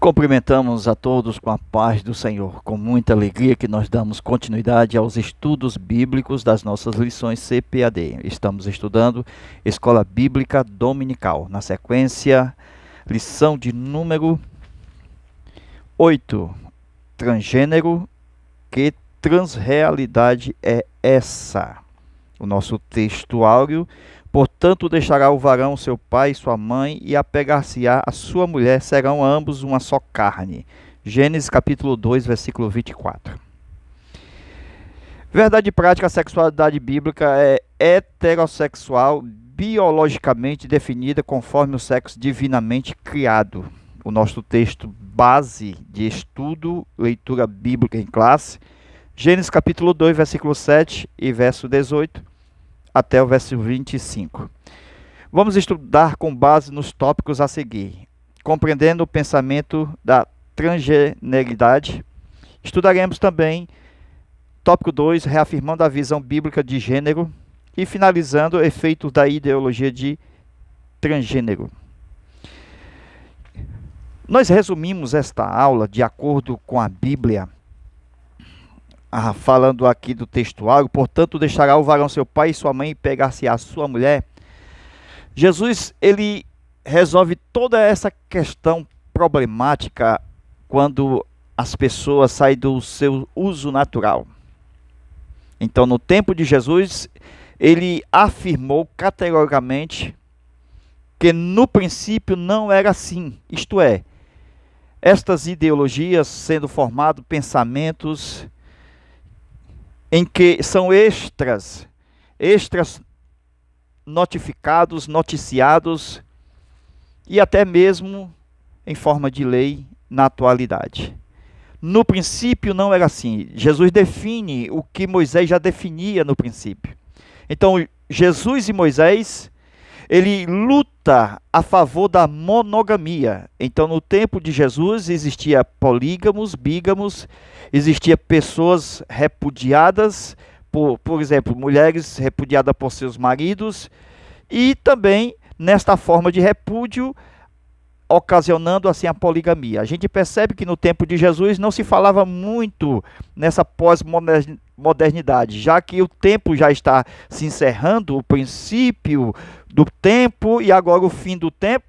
Cumprimentamos a todos com a paz do Senhor, com muita alegria que nós damos continuidade aos estudos bíblicos das nossas lições CPAD. Estamos estudando Escola Bíblica Dominical. Na sequência, lição de número 8. Transgênero, que transrealidade é essa? O nosso texto áureo: portanto, deixará o varão seu pai e sua mãe, e apegar-se-á a sua mulher, serão ambos uma só carne. Gênesis capítulo 2, versículo 24. Verdade prática: a sexualidade bíblica é heterossexual, biologicamente definida conforme o sexo divinamente criado. O nosso texto base de estudo, leitura bíblica em classe, Gênesis capítulo 2, versículo 7 e verso 18. Até o verso 25. Vamos estudar com base nos tópicos a seguir. Compreendendo o pensamento da transgeneridade. Estudaremos também tópico 2, reafirmando a visão bíblica de gênero. E finalizando, efeitos da ideologia de transgênero. Nós resumimos esta aula de acordo com a Bíblia, falando aqui do textuário: portanto, deixará o varão seu pai e sua mãe, e pegar-se-á a sua mulher. Jesus, ele resolve toda essa questão problemática quando as pessoas saem do seu uso natural. Então, no tempo de Jesus, ele afirmou categoricamente que no princípio não era assim. Isto é, estas ideologias sendo formadas, pensamentos em que são extras notificados, noticiados e até mesmo em forma de lei na atualidade. No princípio não era assim. Jesus define o que Moisés já definia no princípio. Então, Jesus e Moisés, ele luta a favor da monogamia. Então, no tempo de Jesus, existia polígamos, bígamos, existia pessoas repudiadas, por exemplo, mulheres repudiadas por seus maridos, e também nesta forma de repúdio, ocasionando assim a poligamia. A gente percebe que no tempo de Jesus não se falava muito nessa pós-modernidade, já que o tempo já está se encerrando, o princípio do tempo e agora o fim do tempo.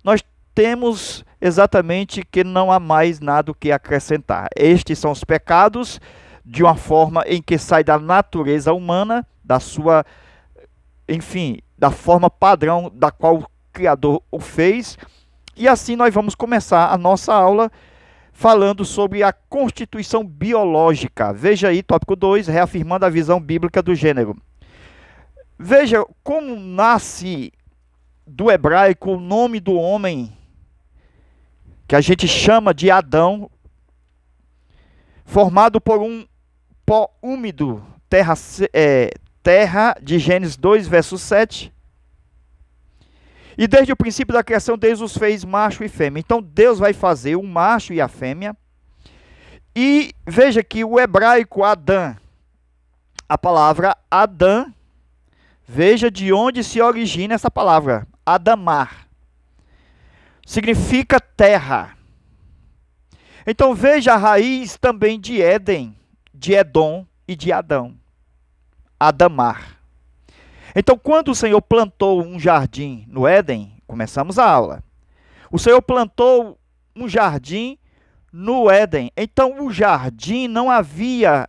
Nós temos exatamente que não há mais nada o que acrescentar. Estes são os pecados de uma forma em que sai da natureza humana, da sua, enfim, da forma padrão da qual o Criador o fez. E assim nós vamos começar a nossa aula falando sobre a constituição biológica. Veja aí, tópico 2, reafirmando a visão bíblica do gênero. Veja como nasce do hebraico o nome do homem, que a gente chama de Adão, formado por um pó úmido, terra de Gênesis 2, verso 7. E desde o princípio da criação, Deus os fez macho e fêmea. Então Deus vai fazer o macho e a fêmea. E veja que o hebraico Adã, a palavra Adã, veja de onde se origina essa palavra, Adamar. Significa terra. Então veja a raiz também de Éden, de Edom e de Adão. Adamar. Então, quando o Senhor plantou um jardim no Éden, começamos a aula. O Senhor plantou um jardim no Éden. Então, o jardim não havia,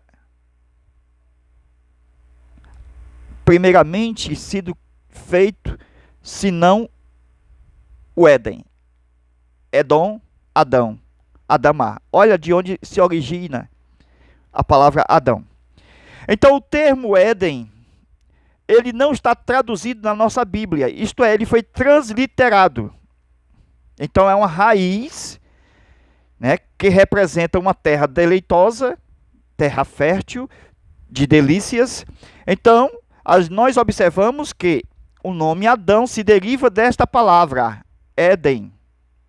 primeiramente, sido feito, senão o Éden. Edom, Adão, Adamar. Olha de onde se origina a palavra Adão. Então, o termo Éden, ele não está traduzido na nossa Bíblia, isto é, ele foi transliterado. Então é uma raiz, né, que representa uma terra deleitosa, terra fértil, de delícias. Então, nós observamos que o nome Adão se deriva desta palavra, Éden,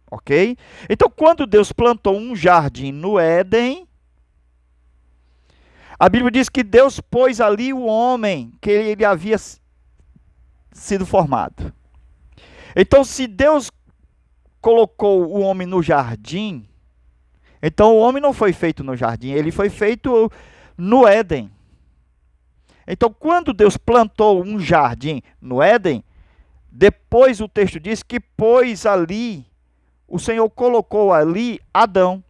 ok? Então, quando Deus plantou um jardim no Éden, a Bíblia diz que Deus pôs ali o homem que ele havia sido formado. Então, se Deus colocou o homem no jardim, Então o homem não foi feito no jardim, ele foi feito no Éden. Então quando Deus plantou um jardim no Éden, depois o texto diz que pôs ali, o Senhor colocou ali Adão.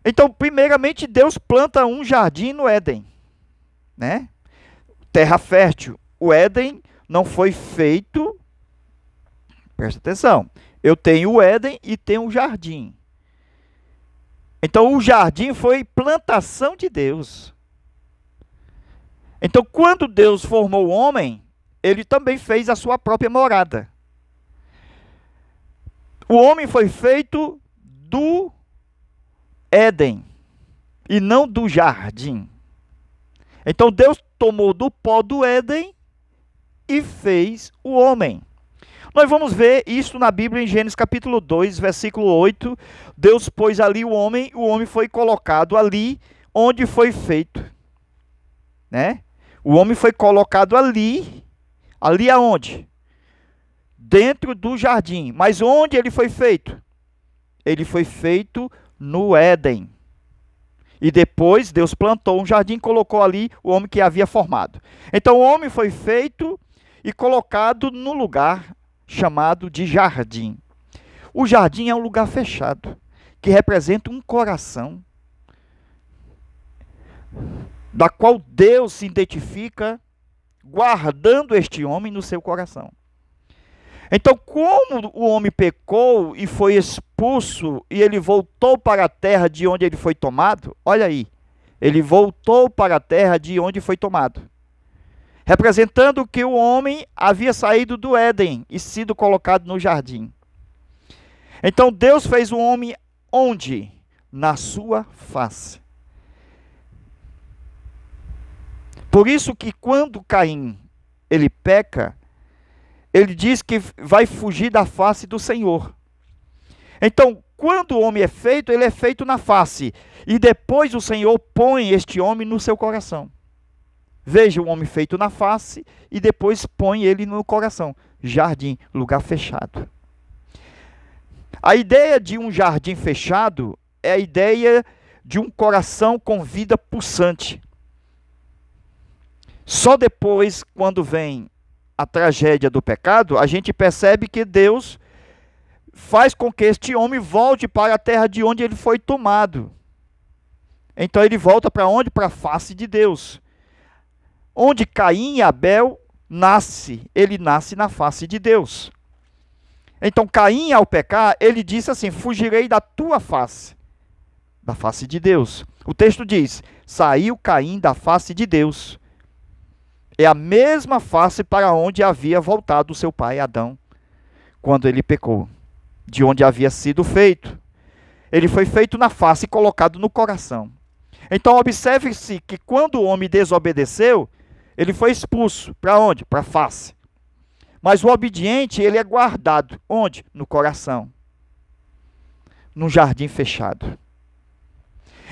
Então primeiramente Deus planta um jardim no Éden, né? Terra fértil. O Éden não foi feito, presta atenção, eu tenho o Éden e tenho o jardim. Então o jardim foi plantação de Deus. Então quando Deus formou o homem, ele também fez a sua própria morada. O homem foi feito do Éden e não do jardim. Então Deus tomou do pó do Éden e fez o homem. Nós vamos ver isso na Bíblia em Gênesis capítulo 2, versículo 8. Deus pôs ali o homem foi colocado ali onde foi feito. Né? O homem foi colocado ali aonde? Dentro do jardim. Mas onde ele foi feito? Ele foi feito no Éden. E depois Deus plantou um jardim e colocou ali o homem que havia formado. Então o homem foi feito e colocado no lugar chamado de jardim. O jardim é um lugar fechado, que representa um coração, da qual Deus se identifica guardando este homem no seu coração. Então, como o homem pecou e foi expulso, e ele voltou para a terra de onde ele foi tomado, olha aí, ele voltou para a terra de onde foi tomado, representando que o homem havia saído do Éden e sido colocado no jardim. Então Deus fez o homem onde? Na sua face. Por isso que quando Caim ele peca, ele diz que vai fugir da face do Senhor. Então, quando o homem é feito, ele é feito na face. E depois o Senhor põe este homem no seu coração. Veja o homem feito na face e depois põe ele no coração. Jardim, lugar fechado. A ideia de um jardim fechado é a ideia de um coração com vida pulsante. Só depois, quando vem a tragédia do pecado, a gente percebe que Deus faz com que este homem volte para a terra de onde ele foi tomado. Então ele volta para onde? Para a face de Deus. Onde Caim e Abel nasce, ele nasce na face de Deus. Então Caim, ao pecar, ele disse assim: fugirei da tua face, da face de Deus. O texto diz: saiu Caim da face de Deus. É a mesma face para onde havia voltado o seu pai Adão, quando ele pecou, de onde havia sido feito. Ele foi feito na face e colocado no coração. Então observe-se que quando o homem desobedeceu, ele foi expulso. Para onde? Para a face. Mas o obediente, ele é guardado. Onde? No coração. Num jardim fechado.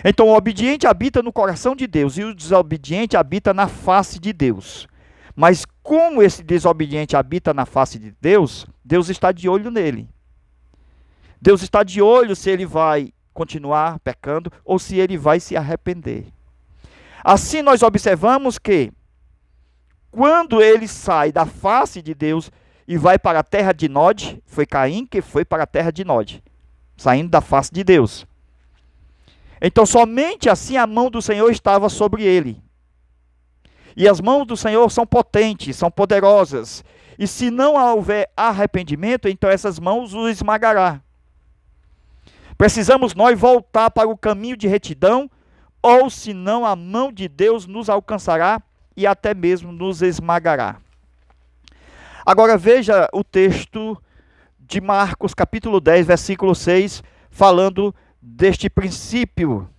Então o obediente habita no coração de Deus e o desobediente habita na face de Deus. Mas como esse desobediente habita na face de Deus, Deus está de olho nele. Deus está de olho se ele vai continuar pecando ou se ele vai se arrepender. Assim nós observamos que quando ele sai da face de Deus e vai para a terra de Nod, foi Caim que foi para a terra de Nod, saindo da face de Deus. Então somente assim a mão do Senhor estava sobre ele. E as mãos do Senhor são potentes, são poderosas. E se não houver arrependimento, então essas mãos o esmagará. Precisamos nós voltar para o caminho de retidão, ou senão a mão de Deus nos alcançará e até mesmo nos esmagará. Agora veja o texto de Marcos capítulo 10, versículo 6, falando deste princípio.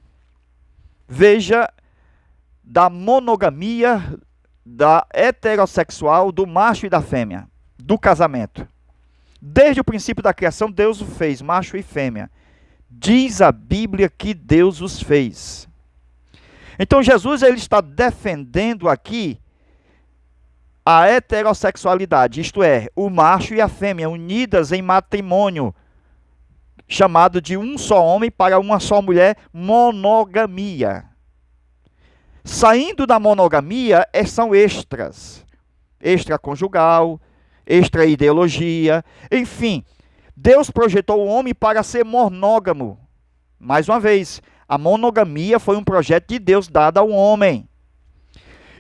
Veja da monogamia, da heterossexual, do macho e da fêmea, do casamento. Desde o princípio da criação, Deus o fez, macho e fêmea. Diz a Bíblia que Deus os fez. Então Jesus ele está defendendo aqui a heterossexualidade, isto é, o macho e a fêmea unidas em matrimônio, chamado de um só homem para uma só mulher, monogamia. Saindo da monogamia, são extras. Extraconjugal, extra-ideologia, enfim. Deus projetou o homem para ser monógamo. Mais uma vez, a monogamia foi um projeto de Deus dado ao homem.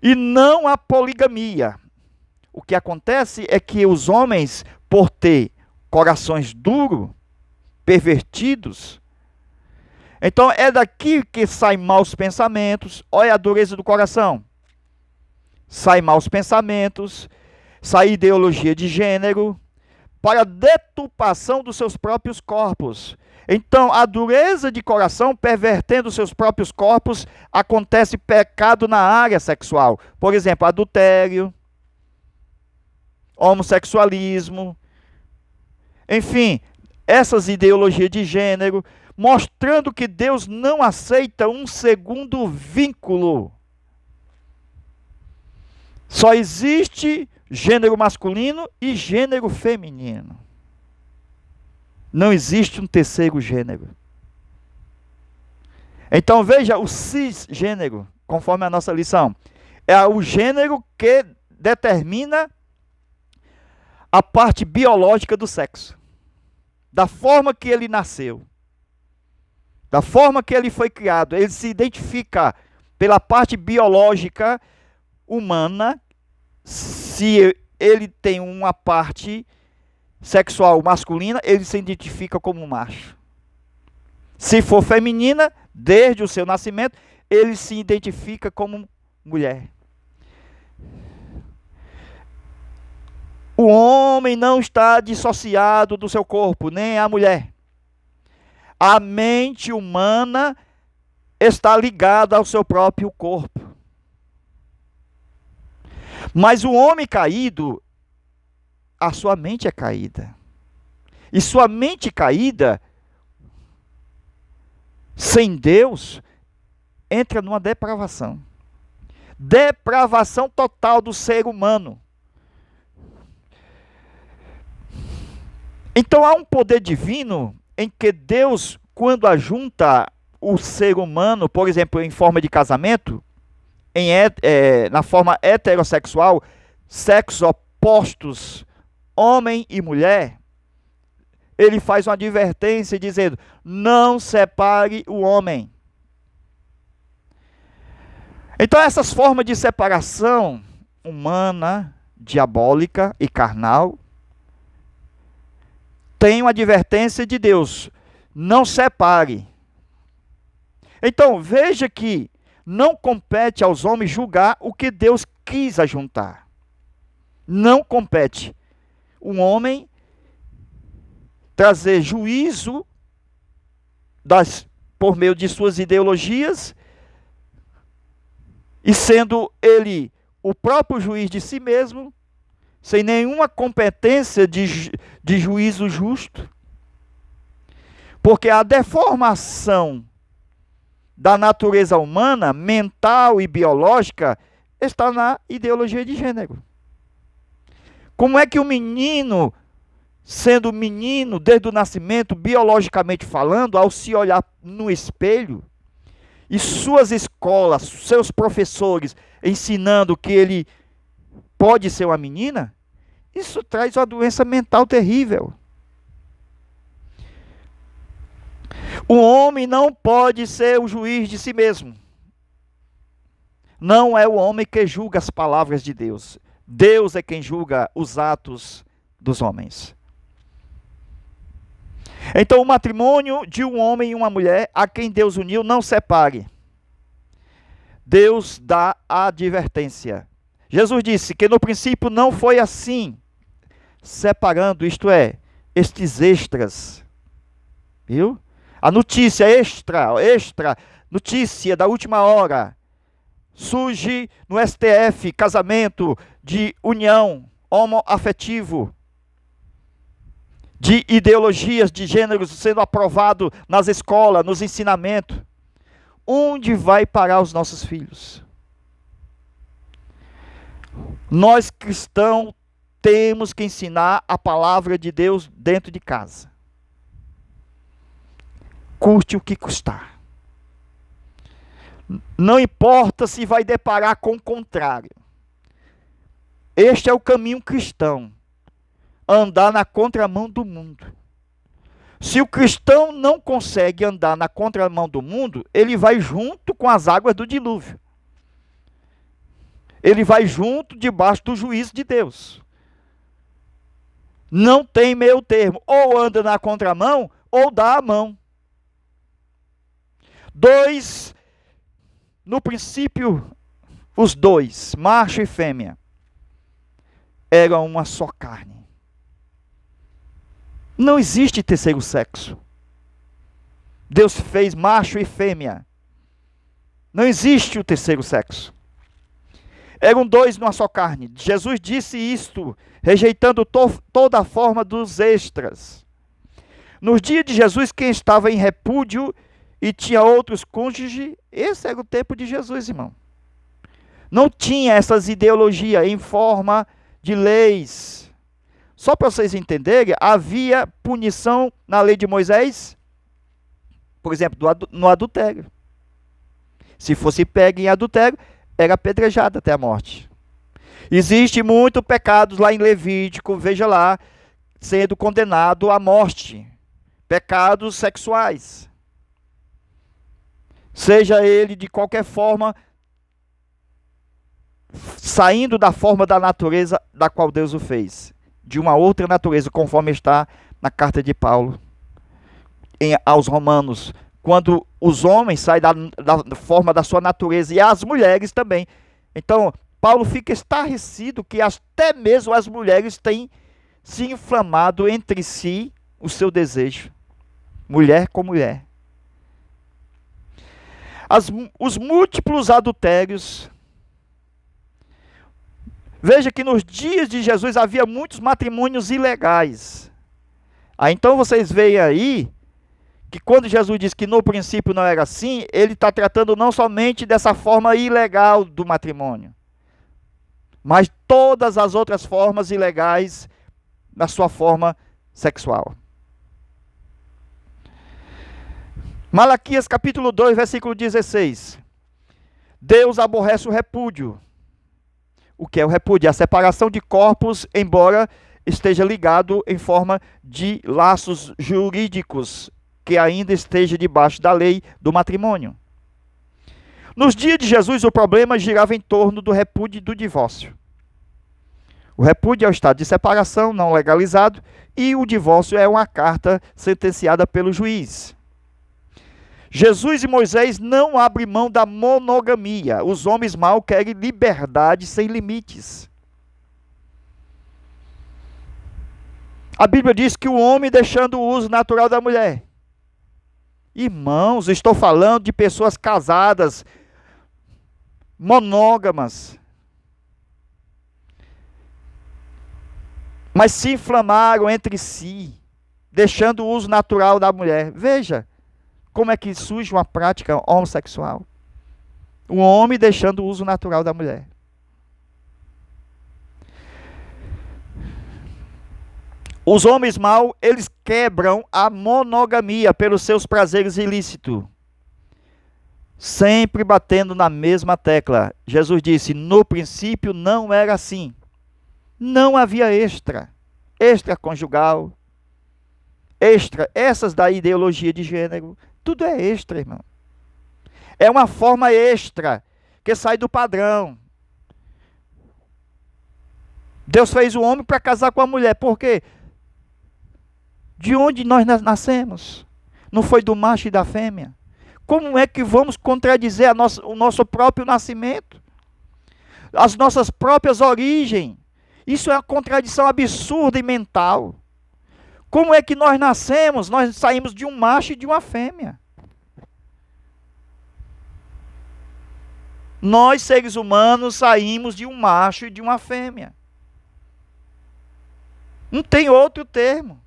E não a poligamia. O que acontece é que os homens, por ter corações duros, pervertidos, então é daqui que saem maus pensamentos. Olha a dureza do coração. Saem maus pensamentos, sai ideologia de gênero, para a deturpação dos seus próprios corpos. Então, a dureza de coração, pervertendo os seus próprios corpos, acontece pecado na área sexual. Por exemplo, adultério, homossexualismo, enfim, essas ideologias de gênero, mostrando que Deus não aceita um segundo vínculo. Só existe gênero masculino e gênero feminino. Não existe um terceiro gênero. Então veja, o cisgênero, conforme a nossa lição, é o gênero que determina a parte biológica do sexo. Da forma que ele nasceu. Da forma que ele foi criado. Ele se identifica pela parte biológica humana, se ele tem uma parte sexual masculina, ele se identifica como macho. Se for feminina, desde o seu nascimento, ele se identifica como mulher. O homem não está dissociado do seu corpo, nem a mulher. A mente humana está ligada ao seu próprio corpo. Mas o homem caído, a sua mente é caída. E sua mente caída, sem Deus, entra numa depravação. Depravação total do ser humano. Então há um poder divino em que Deus, quando ajunta o ser humano, por exemplo, em forma de casamento, na forma heterossexual, sexos opostos, homem e mulher, ele faz uma advertência dizendo: não separe o homem. Então essas formas de separação humana, diabólica e carnal, tem uma advertência de Deus: não separe. Então veja que não compete aos homens julgar o que Deus quis ajuntar. Não compete um homem trazer juízo por meio de suas ideologias, e sendo ele o próprio juiz de si mesmo, sem nenhuma competência de juízo justo, porque a deformação da natureza humana, mental e biológica, está na ideologia de gênero. Como é que o menino, sendo menino desde o nascimento, biologicamente falando, ao se olhar no espelho, e suas escolas, seus professores ensinando que ele pode ser uma menina, isso traz uma doença mental terrível. O homem não pode ser o juiz de si mesmo. Não é o homem que julga as palavras de Deus. Deus é quem julga os atos dos homens. Então, o matrimônio de um homem e uma mulher, a quem Deus uniu, não separe. Deus dá a advertência. Jesus disse que no princípio não foi assim, separando, isto é, estes extras. Viu? A notícia extra, notícia da última hora. Surge no STF, casamento de união homoafetivo, de ideologias de gêneros sendo aprovado nas escolas, nos ensinamentos. Onde vai parar os nossos filhos? Nós cristãos temos que ensinar a palavra de Deus dentro de casa. custe o que custar. Não importa se vai deparar com o contrário. Este é o caminho cristão. Andar na contramão do mundo. Se o cristão não consegue andar na contramão do mundo, ele vai junto com as águas do dilúvio. Ele vai junto debaixo do juízo de Deus. Não tem meio termo. Ou anda na contramão, ou dá a mão. No princípio, os dois, macho e fêmea, eram uma só carne. Não existe terceiro sexo. Deus fez macho e fêmea. Não existe o terceiro sexo. Eram dois numa só carne. Jesus disse isto, rejeitando toda a forma dos extras. Nos dias de Jesus, quem estava em repúdio e tinha outros cônjuges, esse era o tempo de Jesus, irmão. Não tinha essas ideologias em forma de leis. Só para vocês entenderem, havia punição na lei de Moisés, por exemplo, no adultério. Se fosse pego em adultério, era apedrejado até a morte. Existe muito pecados lá em Levítico, veja lá, sendo condenado à morte. Pecados sexuais. Seja ele de qualquer forma, saindo da forma da natureza da qual Deus o fez. De uma outra natureza, conforme está na carta de Paulo aos Romanos. Quando os homens saem da forma da sua natureza, e as mulheres também. Então, Paulo fica estarrecido que até mesmo as mulheres têm se inflamado entre si o seu desejo. Mulher com mulher. Os múltiplos adultérios. Veja que nos dias de Jesus havia muitos matrimônios ilegais. Então vocês veem aí que quando Jesus diz que no princípio não era assim, ele está tratando não somente dessa forma ilegal do matrimônio, mas todas as outras formas ilegais na sua forma sexual. Malaquias capítulo 2, versículo 16. Deus aborrece o repúdio. O que é o repúdio? A separação de corpos, embora esteja ligado em forma de laços jurídicos, que ainda esteja debaixo da lei do matrimônio. Nos dias de Jesus, o problema girava em torno do repúdio e do divórcio. O repúdio é o estado de separação não legalizado e o divórcio é uma carta sentenciada pelo juiz. Jesus e Moisés não abrem mão da monogamia. Os homens mal querem liberdade sem limites. A Bíblia diz que o homem deixando o uso natural da mulher. Irmãos, estou falando de pessoas casadas, monógamas. Mas se inflamaram entre si, deixando o uso natural da mulher. Veja como é que surge uma prática homossexual. O homem deixando o uso natural da mulher. Os homens maus, eles quebram a monogamia pelos seus prazeres ilícitos. Sempre batendo na mesma tecla. Jesus disse, no princípio não era assim. Não havia extraconjugal, essas da ideologia de gênero. Tudo é extra, irmão. É uma forma extra que sai do padrão. Deus fez o homem para casar com a mulher. Por quê? De onde nós nascemos? Não foi do macho e da fêmea? Como é que vamos contradizer o nosso próprio nascimento? As nossas próprias origens? Isso é uma contradição absurda e mental. Como é que nós nascemos? Nós saímos de um macho e de uma fêmea. Nós, seres humanos, saímos de um macho e de uma fêmea. Não tem outro termo.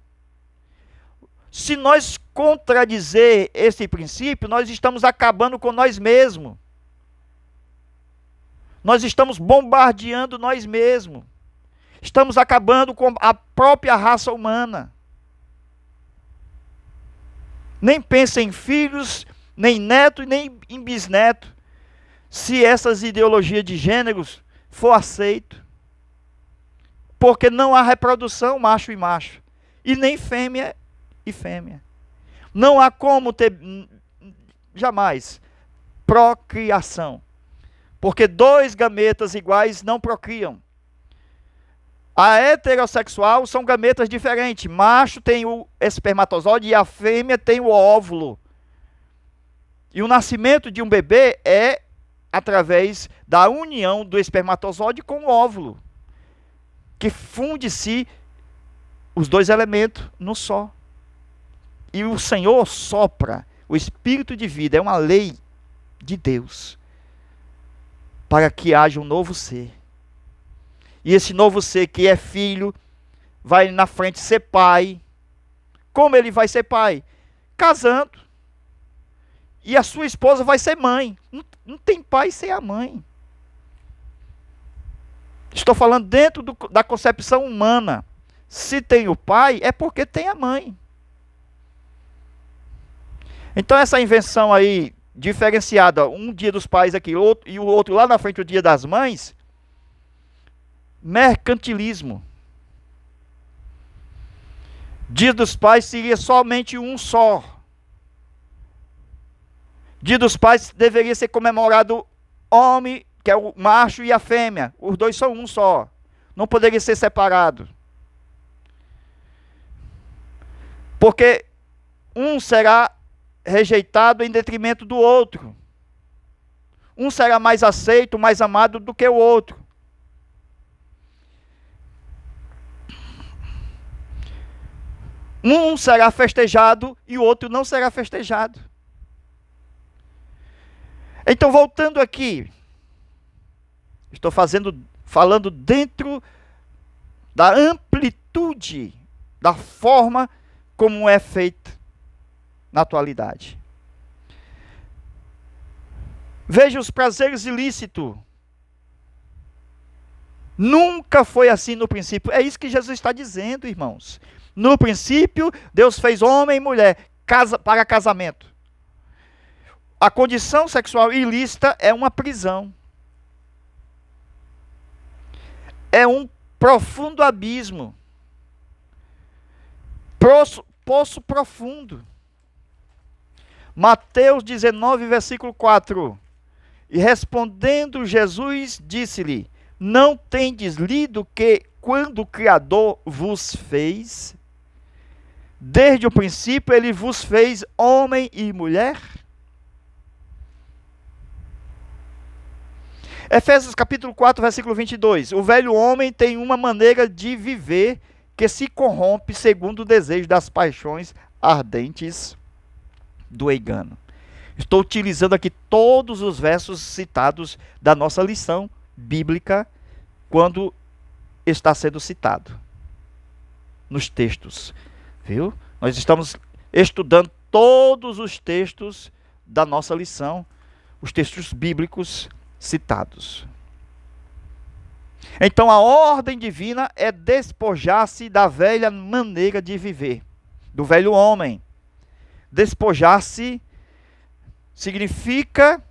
Se nós contradizer esse princípio, nós estamos acabando com nós mesmos. Nós estamos bombardeando nós mesmos. Estamos acabando com a própria raça humana. Nem pensa em filhos, nem neto, nem em bisneto, se essas ideologias de gêneros for aceito. Porque não há reprodução macho e macho, e nem fêmea e fêmea. Não há como ter, jamais, procriação. Porque dois gametas iguais não procriam. A heterossexual são gametas diferentes. Macho tem o espermatozoide e a fêmea tem o óvulo. E o nascimento de um bebê é através da união do espermatozoide com o óvulo, que funde-se os dois elementos no só. E o Senhor sopra o espírito de vida, é uma lei de Deus, para que haja um novo ser. E esse novo ser que é filho, vai na frente ser pai. Como ele vai ser pai? Casando. E a sua esposa vai ser mãe. Não tem pai sem a mãe. Estou falando dentro da concepção humana. Se tem o pai, é porque tem a mãe. Então essa invenção aí, diferenciada, um dia dos pais aqui e o outro lá na frente, o dia das mães, mercantilismo. Dia dos pais seria somente um só. Dia dos pais deveria ser comemorado homem, que é o macho, e a fêmea. Os dois são um só. Não poderia ser separado. Porque um será rejeitado em detrimento do outro. Um será mais aceito, mais amado do que o outro. Um será festejado e o outro não será festejado. Então, voltando aqui, estou falando dentro da amplitude da forma como é feito na atualidade. Veja os prazeres ilícitos. Nunca foi assim no princípio. É isso que Jesus está dizendo, irmãos. No princípio, Deus fez homem e mulher para casamento. A condição sexual ilícita é uma prisão. É um profundo abismo. Poço profundo. Mateus 19, versículo 4. E respondendo Jesus, disse-lhe: não tendes lido que, quando o Criador vos fez, desde o princípio ele vos fez homem e mulher? Efésios capítulo 4, versículo 22. O velho homem tem uma maneira de viver que se corrompe segundo o desejo das paixões ardentes do engano. Estou utilizando aqui todos os versos citados da nossa lição bíblica quando está sendo citado nos textos. Viu? Nós estamos estudando todos os textos da nossa lição, os textos bíblicos citados. Então a ordem divina é despojar-se da velha maneira de viver, do velho homem. Despojar-se significa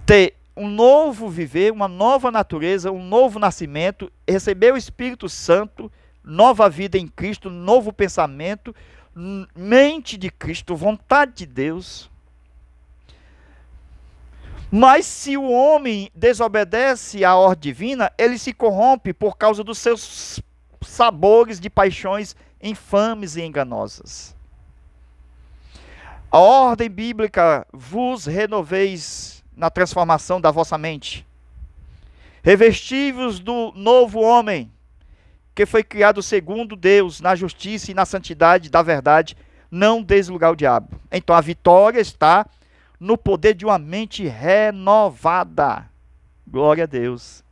ter um novo viver, uma nova natureza, um novo nascimento, receber o Espírito Santo, nova vida em Cristo, novo pensamento, mente de Cristo, vontade de Deus. Mas se o homem desobedece à ordem divina, ele se corrompe por causa dos seus sabores de paixões infames e enganosas. A ordem bíblica: vos renoveis na transformação da vossa mente. Revesti-vos do novo homem, que foi criado segundo Deus, na justiça e na santidade da verdade, não deis lugar ao diabo. Então a vitória está no poder de uma mente renovada. Glória a Deus.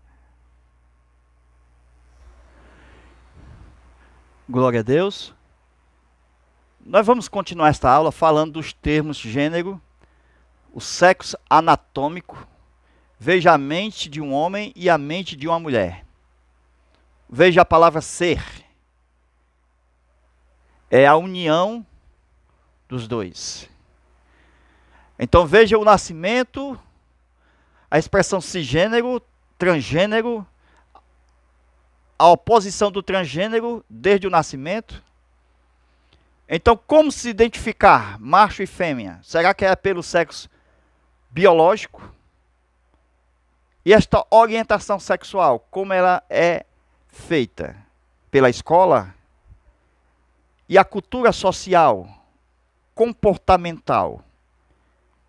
Glória a Deus. Nós vamos continuar esta aula falando dos termos gênero, o sexo anatômico. Veja a mente de um homem e a mente de uma mulher. Veja a palavra ser. É a união dos dois. Então veja o nascimento, a expressão cisgênero, transgênero, a oposição do transgênero desde o nascimento. Então, como se identificar macho e fêmea? Será que é pelo sexo biológico? E esta orientação sexual, como ela é feita? Pela escola? E a cultura social, comportamental?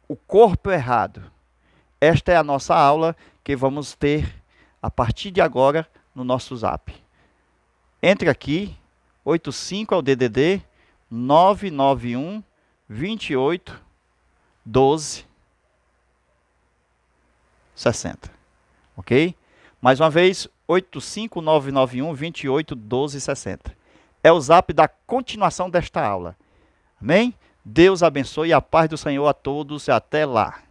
O corpo errado? Esta é a nossa aula que vamos ter a partir de agora no nosso Zap. Entre aqui, 85 é o DDD 991 28 12 60. Ok? Mais uma vez, 85991 28 12 60. É o Zap da continuação desta aula. Amém? Deus abençoe e a paz do Senhor a todos e até lá.